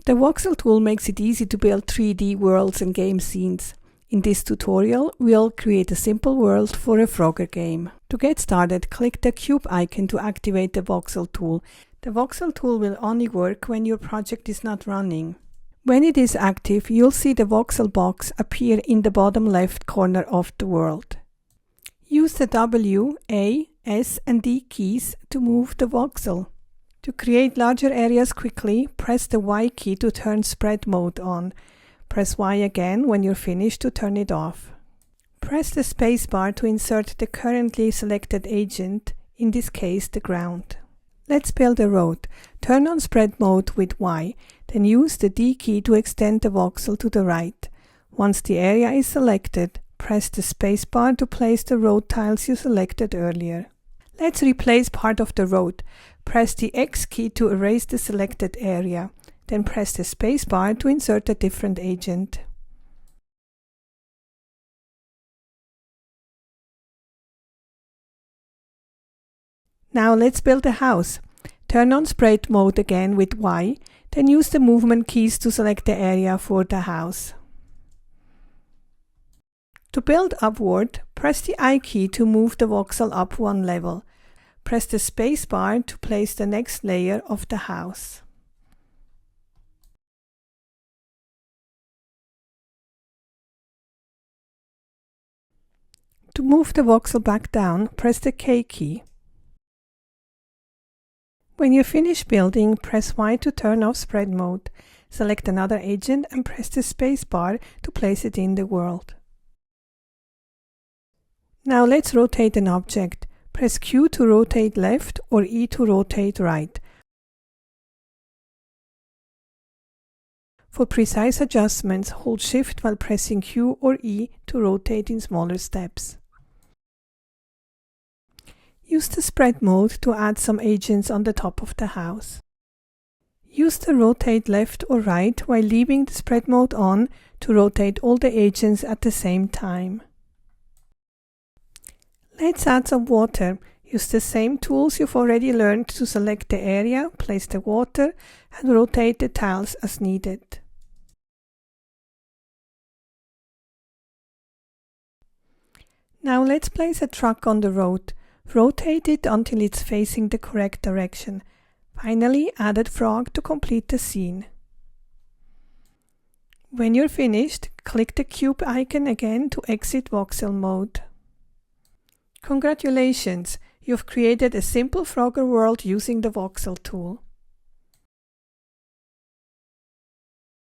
The Voxel tool makes it easy to build 3D worlds and game scenes. In this tutorial, we'll create a simple world for a Frogger game. To get started, click the cube icon to activate the Voxel tool. The Voxel tool will only work when your project is not running. When it is active, you'll see the voxel box appear in the bottom left corner of the world. Use the W, A, S and D keys to move the voxel. To create larger areas quickly, press the Y key to turn spread mode on. Press Y again when you're finished to turn it off. Press the spacebar to insert the currently selected agent, in this case the ground. Let's build a road. Turn on spread mode with Y, then use the D key to extend the voxel to the right. Once the area is selected, press the spacebar to place the road tiles you selected earlier. Let's replace part of the road. Press the X key to erase the selected area. Then press the spacebar to insert a different agent. Now let's build a house. Turn on spread mode again with Y, then use the movement keys to select the area for the house. To build upward, press the I key to move the voxel up one level. Press the spacebar to place the next layer of the house. To move the voxel back down, press the K key. When you're finished building, press Y to turn off spread mode. Select another agent and press the spacebar to place it in the world. Now let's rotate an object. Press Q to rotate left or E to rotate right. For precise adjustments, hold Shift while pressing Q or E to rotate in smaller steps. Use the spread mode to add some agents on the top of the house. Use the rotate left or right while leaving the spread mode on to rotate all the agents at the same time. Let's add some water. Use the same tools you've already learned to select the area, place the water, and rotate the tiles as needed. Now let's place a truck on the road. Rotate it until it's facing the correct direction. Finally, add a frog to complete the scene. When you're finished, click the cube icon again to exit voxel mode. Congratulations! You've created a simple Frogger world using the Voxel tool.